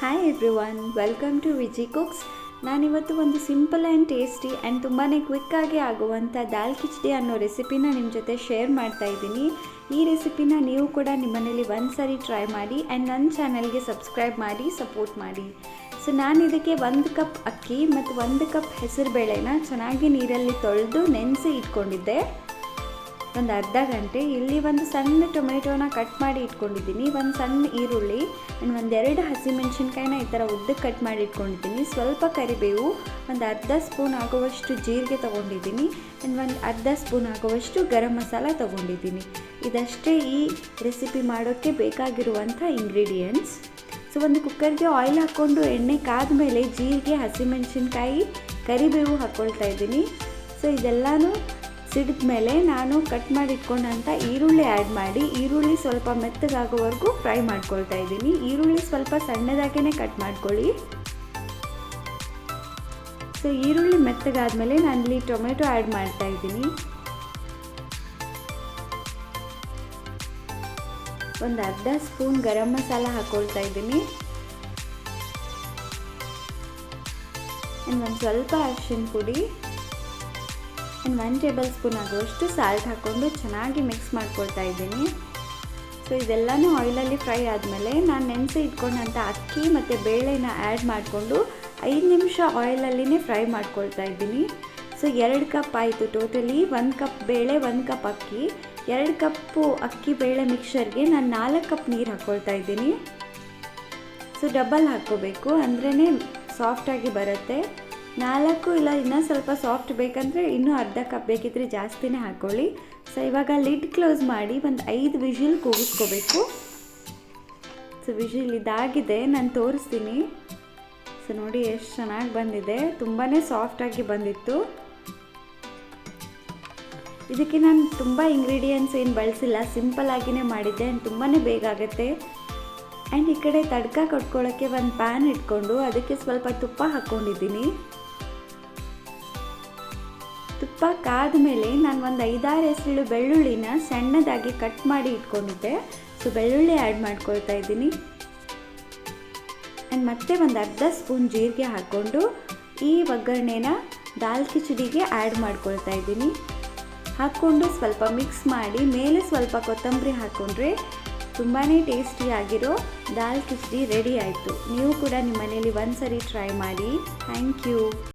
Hi everyone, welcome to Viji cooks. ನಾನಿವತ್ತು ಒಂದು simple and tasty and ತುಂಬಾ ಕ್ವಿಕ್ಕಾಗಿ ಆಗುವಂಥ ದಾಲ್ ಕಿಚಡಿ ಅನ್ನೋ ರೆಸಿಪಿನ ನಿಮ್ಮ ಜೊತೆ ಶೇರ್ ಮಾಡ್ತಾ ಇದ್ದೀನಿ. ಈ ರೆಸಿಪಿನ ನೀವು ಕೂಡ ನಿಮ್ಮ ಮನೇಲಿ ಒಂದು ಸಾರಿ ಟ್ರೈ ಮಾಡಿ ಆ್ಯಂಡ್ ನನ್ನ ಚಾನಲ್ಗೆ ಸಬ್ಸ್ಕ್ರೈಬ್ ಮಾಡಿ ಸಪೋರ್ಟ್ ಮಾಡಿ. ಸೊ ನಾನು ಇದಕ್ಕೆ 1 ಕಪ್ ಅಕ್ಕಿ ಮತ್ತು 1 ಕಪ್ ಹೆಸರುಬೇಳೆನ ಚೆನ್ನಾಗಿ ನೀರಲ್ಲಿ ತೊಳೆದು ನೆನೆಸಿ ಇಟ್ಕೊಂಡಿದ್ದೆ ಒಂದು ಅರ್ಧ ಗಂಟೆ. ಇಲ್ಲಿ ಒಂದು ಸಣ್ಣ ಟೊಮೆಟೊನ ಕಟ್ ಮಾಡಿ ಇಟ್ಕೊಂಡಿದ್ದೀನಿ, ಒಂದು ಸಣ್ಣ ಈರುಳ್ಳಿ ಆ್ಯಂಡ್ ಒಂದೆರಡು ಹಸಿಮೆಣಸಿನ್ಕಾಯಿನ ಈ ಥರ ಉದ್ದಕ್ಕೆ ಕಟ್ ಮಾಡಿ ಇಟ್ಕೊಂಡಿದ್ದೀನಿ. ಸ್ವಲ್ಪ ಕರಿಬೇವು, ಒಂದು ಅರ್ಧ ಸ್ಪೂನ್ ಆಗುವಷ್ಟು ಜೀರಿಗೆ ತೊಗೊಂಡಿದ್ದೀನಿ ಆ್ಯಂಡ್ ಒಂದು ಅರ್ಧ ಸ್ಪೂನ್ ಆಗುವಷ್ಟು ಗರಂ ಮಸಾಲ ತೊಗೊಂಡಿದ್ದೀನಿ. ಇದಷ್ಟೇ ಈ ರೆಸಿಪಿ ಮಾಡೋಕ್ಕೆ ಬೇಕಾಗಿರುವಂಥ ಇಂಗ್ರೀಡಿಯೆಂಟ್ಸ್. ಸೊ ಒಂದು ಕುಕ್ಕರ್ಗೆ ಆಯಿಲ್ ಹಾಕ್ಕೊಂಡು ಎಣ್ಣೆ ಕಾದ ಮೇಲೆ ಜೀರಿಗೆ, ಹಸಿಮೆಣಸಿನ್ಕಾಯಿ, ಕರಿಬೇವು ಹಾಕ್ಕೊಳ್ತಾ ಇದ್ದೀನಿ. ಸೊ ಇದೆಲ್ಲನೂ ಸಿಡಿದ ಮೇಲೆ ನಾನು ಕಟ್ ಮಾಡಿ ಇಟ್ಕೊಂಡಂಥ ಈರುಳ್ಳಿ ಆ್ಯಡ್ ಮಾಡಿ ಈರುಳ್ಳಿ ಸ್ವಲ್ಪ ಮೆತ್ತಗಾಗೋವರೆಗೂ ಫ್ರೈ ಮಾಡ್ಕೊಳ್ತಾ ಇದ್ದೀನಿ. ಈರುಳ್ಳಿ ಸ್ವಲ್ಪ ಸಣ್ಣದಾಗೇ ಕಟ್ ಮಾಡ್ಕೊಳ್ಳಿ. ಸೊ ಈರುಳ್ಳಿ ಮೆತ್ತಗಾದ್ಮೇಲೆ ನಾನಿಲ್ಲಿ ಟೊಮೆಟೊ ಆ್ಯಡ್ ಮಾಡ್ತಾ ಇದ್ದೀನಿ. ಒಂದು ಅರ್ಧ ಸ್ಪೂನ್ ಗರಂ ಮಸಾಲ ಹಾಕ್ಕೊಳ್ತಾ ಇದ್ದೀನಿ ಒಂದು ಸ್ವಲ್ಪ ಅರಿಶಿನ ಪುಡಿ ಆ್ಯಂಡ್ 1 ಟೇಬಲ್ ಸ್ಪೂನ್ ಆಗುವಷ್ಟು ಸಾಲ್ಟ್ ಹಾಕ್ಕೊಂಡು ಚೆನ್ನಾಗಿ ಮಿಕ್ಸ್ ಮಾಡ್ಕೊಳ್ತಾ ಇದ್ದೀನಿ. ಸೊ ಇದೆಲ್ಲನೂ ಆಯಿಲಲ್ಲಿ ಫ್ರೈ ಆದಮೇಲೆ ನಾನು ನೆನೆಸಿ ಇಟ್ಕೊಂಡಂಥ ಅಕ್ಕಿ ಮತ್ತು ಬೇಳೆನ ಆ್ಯಡ್ ಮಾಡಿಕೊಂಡು 5 ನಿಮಿಷ ಆಯಿಲಲ್ಲಿನೇ ಫ್ರೈ ಮಾಡ್ಕೊಳ್ತಾ ಇದ್ದೀನಿ. ಸೊ 2 ಕಪ್ ಆಯಿತು ಟೋಟಲಿ. 1 ಕಪ್ ಬೇಳೆ, 1 ಕಪ್ ಅಕ್ಕಿ, 2 ಕಪ್ಪು ಅಕ್ಕಿ ಬೇಳೆ ಮಿಕ್ಸರ್ಗೆ ನಾನು 4 ಕಪ್ ನೀರು ಹಾಕ್ಕೊಳ್ತಾ ಇದ್ದೀನಿ. ಸೊ ಡಬಲ್ ಹಾಕ್ಕೋಬೇಕು, ಅಂದ್ರೇ ಸಾಫ್ಟಾಗಿ ಬರುತ್ತೆ. 4 ಇಲ್ಲ ಇನ್ನೂ ಸ್ವಲ್ಪ ಸಾಫ್ಟ್ ಬೇಕಂದರೆ ಇನ್ನೂ ಅರ್ಧ ಕಪ್ ಬೇಕಿದ್ರೆ ಜಾಸ್ತಿನೇ ಹಾಕ್ಕೊಳ್ಳಿ. ಸೊ ಇವಾಗ ಲಿಡ್ ಕ್ಲೋಸ್ ಮಾಡಿ ಒಂದು 5 ವಿಷಿಲ್ ಕೂಗಿಸ್ಕೋಬೇಕು. ಸೊ ವಿಷಿಲ್ ಇದಾಗಿದೆ, ನಾನು ತೋರಿಸ್ತೀನಿ. ಸೊ ನೋಡಿ ಎಷ್ಟು ಚೆನ್ನಾಗಿ ಬಂದಿದೆ, ತುಂಬಾ ಸಾಫ್ಟಾಗಿ ಬಂದಿತ್ತು. ಇದಕ್ಕೆ ನಾನು ತುಂಬ ಇಂಗ್ರೀಡಿಯೆಂಟ್ಸ್ ಏನು ಬಳಸಿಲ್ಲ, ಸಿಂಪಲ್ಲಾಗಿಯೇ ಮಾಡಿದ್ದೆ ಆ್ಯಂಡ್ ತುಂಬಾ ಬೇಗ ಆಗುತ್ತೆ. ಆ್ಯಂಡ್ ಈ ಕಡೆ ತಡ್ಕ ಕಟ್ಕೊಳ್ಳೋಕ್ಕೆ ಒಂದು ಪ್ಯಾನ್ ಇಟ್ಕೊಂಡು ಅದಕ್ಕೆ ಸ್ವಲ್ಪ ತುಪ್ಪ ಹಾಕ್ಕೊಂಡಿದ್ದೀನಿ. ತುಪ್ಪ ಕಾದ ಮೇಲೆ ನಾನು ಒಂದು 5-6 ಎಸಳು ಬೆಳ್ಳುಳ್ಳಿನ ಸಣ್ಣದಾಗಿ ಕಟ್ ಮಾಡಿ ಇಟ್ಕೊಂಡಿದ್ದೆ. ಸೊ ಬೆಳ್ಳುಳ್ಳಿ ಆ್ಯಡ್ ಮಾಡ್ಕೊಳ್ತಾ ಇದ್ದೀನಿ ಆ್ಯಂಡ್ ಮತ್ತೆ ಒಂದು ಅರ್ಧ ಸ್ಪೂನ್ ಜೀರಿಗೆ ಹಾಕ್ಕೊಂಡು ಈ ಒಗ್ಗರಣೆನ ದಾಲ್ ಕಿಚಡಿಗೆ ಆ್ಯಡ್ ಮಾಡ್ಕೊಳ್ತಾ ಇದ್ದೀನಿ. ಹಾಕ್ಕೊಂಡು ಸ್ವಲ್ಪ ಮಿಕ್ಸ್ ಮಾಡಿ ಮೇಲೆ ಸ್ವಲ್ಪ ಕೊತ್ತಂಬರಿ ಹಾಕ್ಕೊಂಡ್ರೆ ತುಂಬಾ ಟೇಸ್ಟಿಯಾಗಿರೋ ದಾಲ್ ಕಿಚಡಿ ರೆಡಿ ಆಯಿತು. ನೀವು ಕೂಡ ನಿಮ್ಮ ಮನೇಲಿ ಒಂದು ಸಾರಿ ಟ್ರೈ ಮಾಡಿ. Thank you.